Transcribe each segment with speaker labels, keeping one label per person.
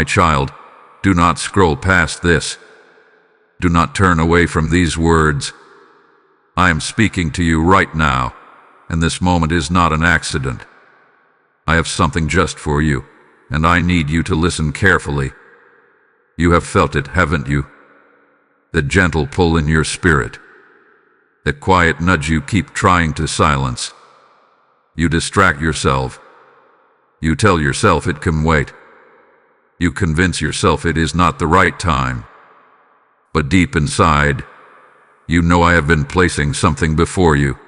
Speaker 1: My child, do not scroll past this. Do not turn away from these words. I am speaking to you right now, and this moment is not an accident. I have something just for you, and I need you to listen carefully. You have felt it, haven't you? That gentle pull in your spirit. That quiet nudge you keep trying to silence. You distract yourself. You tell yourself it can wait. You convince yourself it is not the right time. But deep inside, you know I have been placing something before you,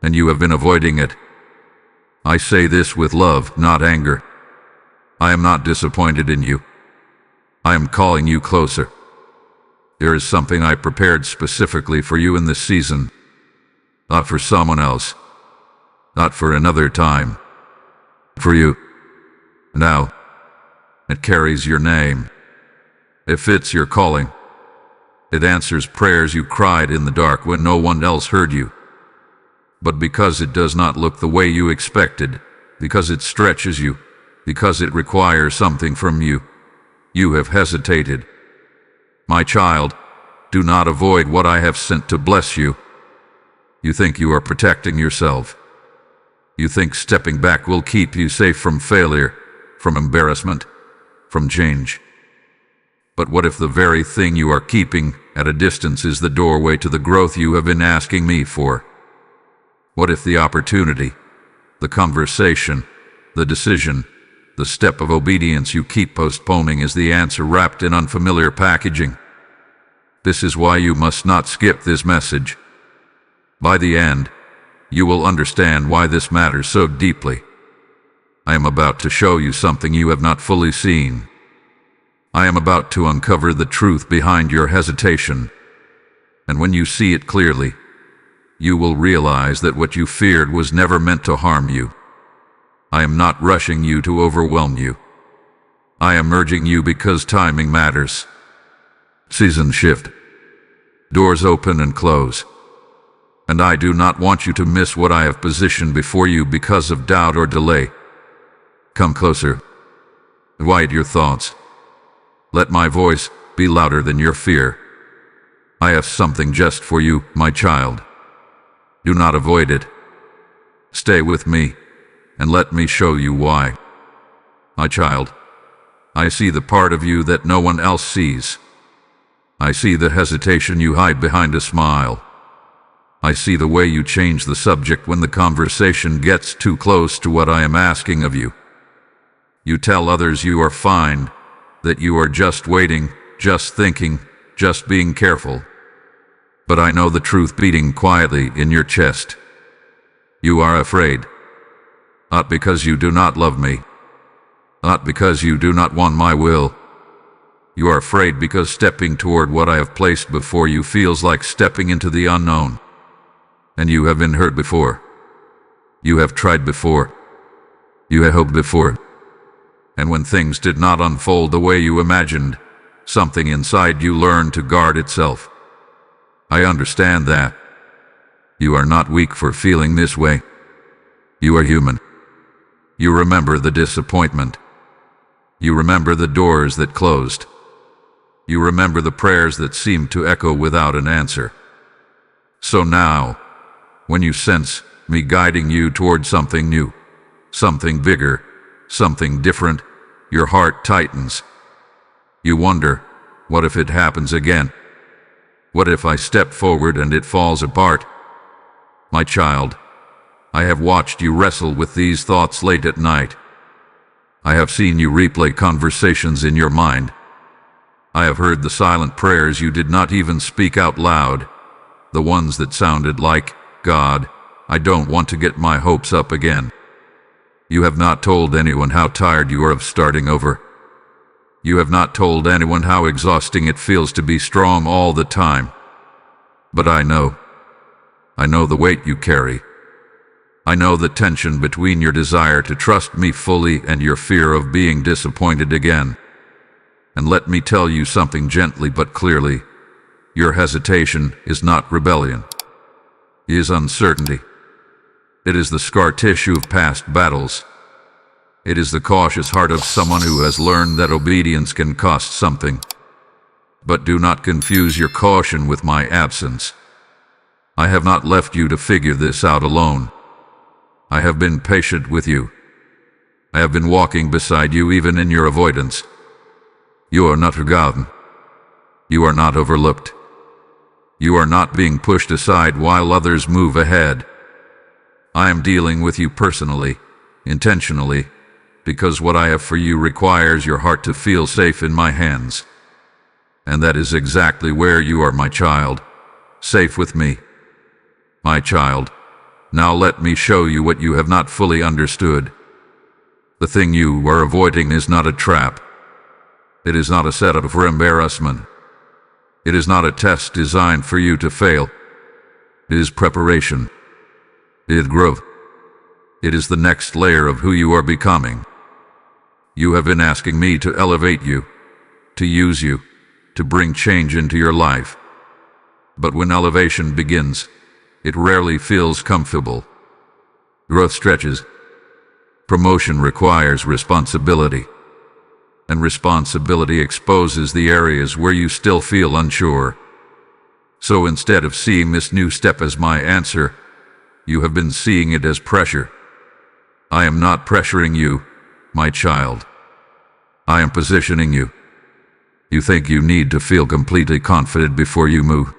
Speaker 1: and you have been avoiding it. I say this with love, not anger. I am not disappointed in you. I am calling you closer. There is something I prepared specifically for you in this season, not for someone else, not for another time, for you. Now, it carries your name. It fits your calling. It answers prayers you cried in the dark when no one else heard you. But because it does not look the way you expected, because it stretches you, because it requires something from you, you have hesitated. My child, do not avoid what I have sent to bless you. You think you are protecting yourself. You think stepping back will keep you safe from failure, from embarrassment, from change. But what if the very thing you are keeping at a distance is the doorway to the growth you have been asking me for? What if the opportunity, the conversation, the decision, the step of obedience you keep postponing is the answer wrapped in unfamiliar packaging? This is why you must not skip this message. By the end, you will understand why this matters so deeply. I am about to show you something you have not fully seen. I am about to uncover the truth behind your hesitation. And when you see it clearly, you will realize that what you feared was never meant to harm you. I am not rushing you to overwhelm you. I am urging you because timing matters. Seasons shift. Doors open and close. And I do not want you to miss what I have positioned before you because of doubt or delay. Come closer. Quiet your thoughts. Let my voice be louder than your fear. I have something just for you, my child. Do not avoid it. Stay with me, and let me show you why. My child, I see the part of you that no one else sees. I see the hesitation you hide behind a smile. I see the way you change the subject when the conversation gets too close to what I am asking of you. You tell others you are fine, that you are just waiting, just thinking, just being careful. But I know the truth beating quietly in your chest. You are afraid. Not because you do not love me. Not because you do not want my will. You are afraid because stepping toward what I have placed before you feels like stepping into the unknown. And you have been hurt before. You have tried before. You have hoped before. And when things did not unfold the way you imagined, something inside you learned to guard itself. I understand that. You are not weak for feeling this way. You are human. You remember the disappointment. You remember the doors that closed. You remember the prayers that seemed to echo without an answer. So now, when you sense me guiding you toward something new, something bigger, something different, your heart tightens. You wonder, what if it happens again? What if I step forward and it falls apart? My child, I have watched you wrestle with these thoughts late at night. I have seen you replay conversations in your mind. I have heard the silent prayers you did not even speak out loud, the ones that sounded like, God, I don't want to get my hopes up again. You have not told anyone how tired you are of starting over. You have not told anyone how exhausting it feels to be strong all the time. But I know the weight you carry. I know the tension between your desire to trust me fully and your fear of being disappointed again. And let me tell you something gently but clearly. Your hesitation is not rebellion. It is uncertainty. It is the scar tissue of past battles. It is the cautious heart of someone who has learned that obedience can cost something. But do not confuse your caution with my absence. I have not left you to figure this out alone. I have been patient with you. I have been walking beside you even in your avoidance. You are not forgotten. You are not overlooked. You are not being pushed aside while others move ahead. I am dealing with you personally, intentionally, because what I have for you requires your heart to feel safe in my hands. And that is exactly where you are, my child, safe with me. My child, now let me show you what you have not fully understood. The thing you are avoiding is not a trap. It is not a setup for embarrassment. It is not a test designed for you to fail. It is preparation. It is growth. It is the next layer of who you are becoming. You have been asking me to elevate you, to use you, to bring change into your life. But when elevation begins, it rarely feels comfortable. Growth stretches. Promotion requires responsibility. And responsibility exposes the areas where you still feel unsure. So instead of seeing this new step as my answer, you have been seeing it as pressure. I am not pressuring you, my child. I am positioning you. You think you need to feel completely confident before you move.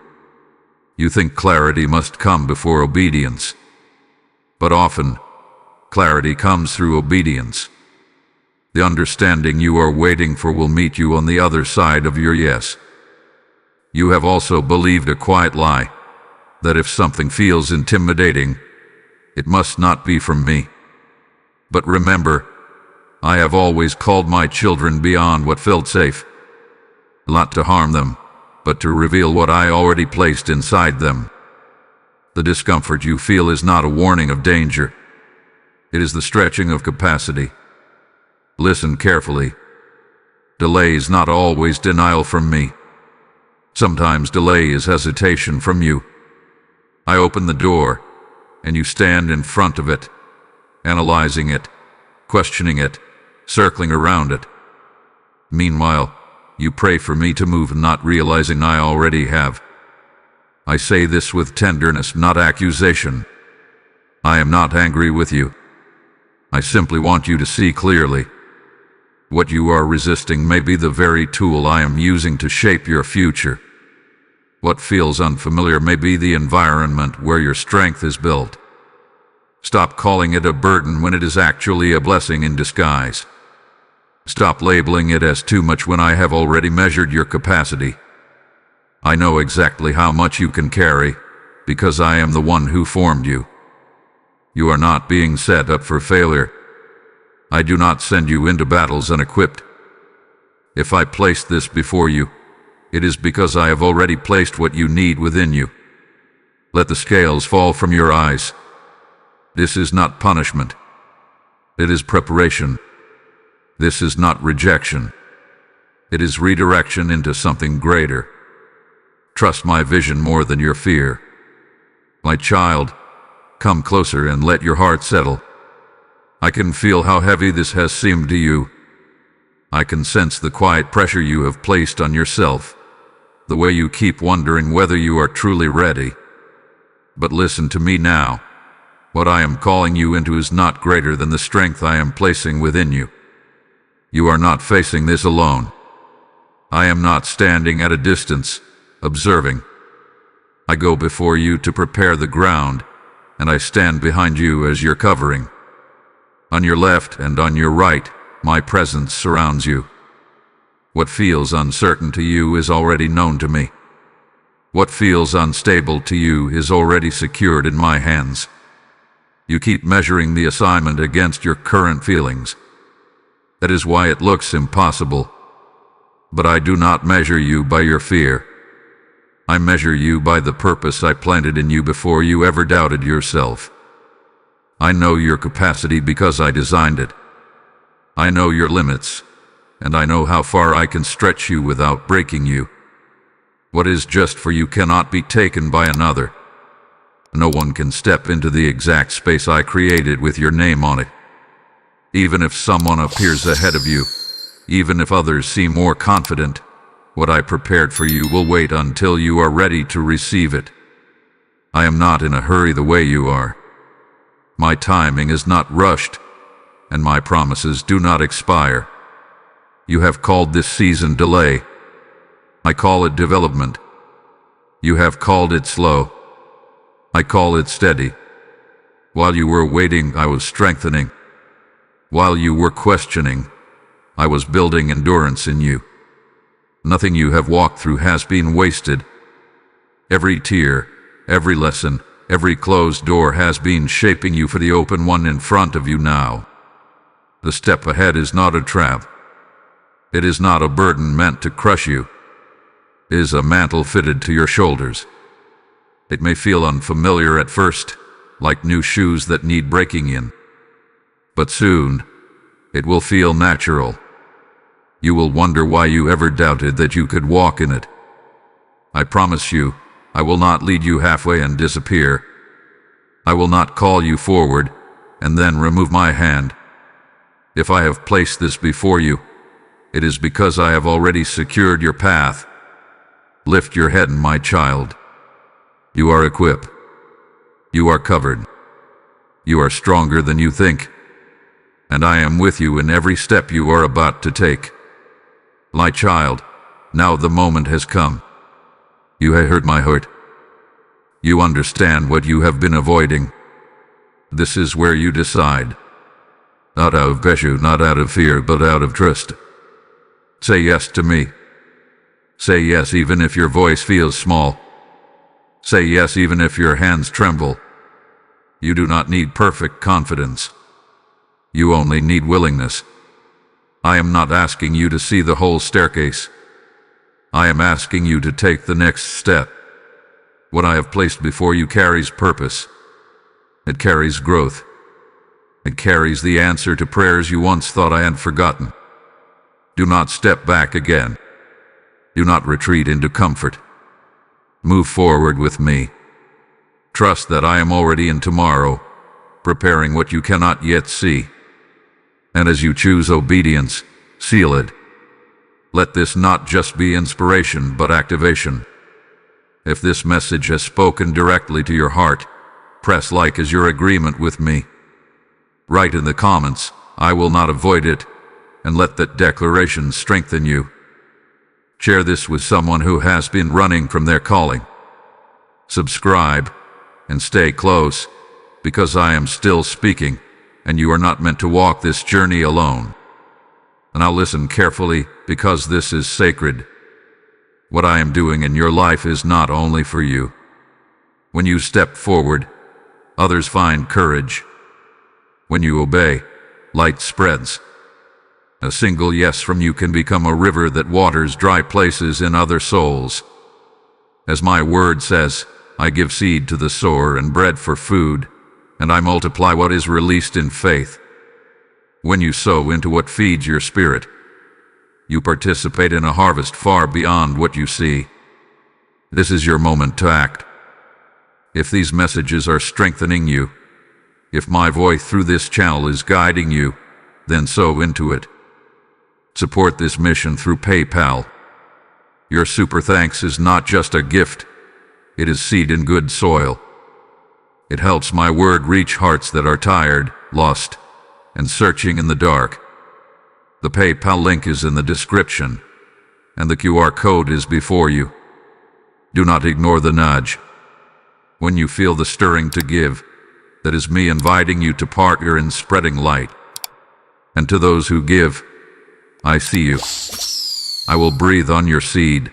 Speaker 1: You think clarity must come before obedience. But often, clarity comes through obedience. The understanding you are waiting for will meet you on the other side of your yes. You have also believed a quiet lie, that if something feels intimidating, it must not be from me. But remember, I have always called my children beyond what felt safe. Not to harm them, but to reveal what I already placed inside them. The discomfort you feel is not a warning of danger. It is the stretching of capacity. Listen carefully. Delay is not always denial from me. Sometimes delay is hesitation from you. I open the door, and you stand in front of it, analyzing it, questioning it, circling around it. Meanwhile, you pray for me to move, not realizing I already have. I say this with tenderness, not accusation. I am not angry with you. I simply want you to see clearly. What you are resisting may be the very tool I am using to shape your future. What feels unfamiliar may be the environment where your strength is built. Stop calling it a burden when it is actually a blessing in disguise. Stop labeling it as too much when I have already measured your capacity. I know exactly how much you can carry, because I am the one who formed you. You are not being set up for failure. I do not send you into battles unequipped. If I place this before you, it is because I have already placed what you need within you. Let the scales fall from your eyes. This is not punishment. It is preparation. This is not rejection. It is redirection into something greater. Trust my vision more than your fear. My child, come closer and let your heart settle. I can feel how heavy this has seemed to you. I can sense the quiet pressure you have placed on yourself, the way you keep wondering whether you are truly ready. But listen to me now. What I am calling you into is not greater than the strength I am placing within you. You are not facing this alone. I am not standing at a distance, observing. I go before you to prepare the ground, and I stand behind you as your covering. On your left and on your right, my presence surrounds you. What feels uncertain to you is already known to me. What feels unstable to you is already secured in my hands. You keep measuring the assignment against your current feelings. That is why it looks impossible. But I do not measure you by your fear. I measure you by the purpose I planted in you before you ever doubted yourself. I know your capacity because I designed it. I know your limits, and I know how far I can stretch you without breaking you. What is just for you cannot be taken by another. No one can step into the exact space I created with your name on it. Even if someone appears ahead of you, even if others seem more confident, what I prepared for you will wait until you are ready to receive it. I am not in a hurry the way you are. My timing is not rushed, and my promises do not expire. You have called this season delay. I call it development. You have called it slow. I call it steady. While you were waiting, I was strengthening. While you were questioning, I was building endurance in you. Nothing you have walked through has been wasted. Every tear, every lesson, every closed door has been shaping you for the open one in front of you now. The step ahead is not a trap. It is not a burden meant to crush you. It is a mantle fitted to your shoulders. It may feel unfamiliar at first, like new shoes that need breaking in. But soon, it will feel natural. You will wonder why you ever doubted that you could walk in it. I promise you, I will not lead you halfway and disappear. I will not call you forward and then remove my hand. If I have placed this before you, it is because I have already secured your path. Lift your head, my child. You are equipped. You are covered. You are stronger than you think. And I am with you in every step you are about to take. My child, now the moment has come. You have heard my heart. You understand what you have been avoiding. This is where you decide. Not out of pressure, not out of fear, but out of trust. Say yes to me. Say yes even if your voice feels small. Say yes even if your hands tremble. You do not need perfect confidence. You only need willingness. I am not asking you to see the whole staircase. I am asking you to take the next step. What I have placed before you carries purpose. It carries growth. It carries the answer to prayers you once thought I had forgotten. Do not step back again. Do not retreat into comfort. Move forward with me. Trust that I am already in tomorrow, preparing what you cannot yet see. And as you choose obedience, seal it. Let this not just be inspiration, but activation. If this message has spoken directly to your heart, press like as your agreement with me. Write in the comments, I will not avoid it, and let that declaration strengthen you. Share this with someone who has been running from their calling. Subscribe and stay close, because I am still speaking, and you are not meant to walk this journey alone. And I'll listen carefully, because this is sacred. What I am doing in your life is not only for you. When you step forward, others find courage. When you obey, light spreads. A single yes from you can become a river that waters dry places in other souls. As my word says, I give seed to the sower and bread for food, and I multiply what is released in faith. When you sow into what feeds your spirit, you participate in a harvest far beyond what you see. This is your moment to act. If these messages are strengthening you, if my voice through this channel is guiding you, then sow into it. Support this mission through PayPal. Your super thanks is not just a gift, it is seed in good soil. It helps my word reach hearts that are tired, lost, and searching in the dark. The PayPal link is in the description, and the QR code is before you. Do not ignore the nudge. When you feel the stirring to give, that is me inviting you to partner in spreading light. And to those who give, I see you. I will breathe on your seed.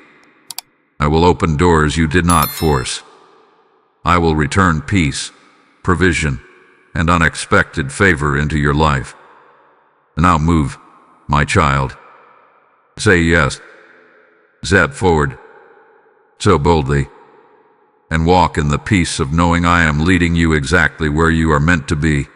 Speaker 1: I will open doors you did not force. I will return peace, provision, and unexpected favor into your life. Now move, my child. Say yes. Step forward, so boldly, and walk in the peace of knowing I am leading you exactly where you are meant to be.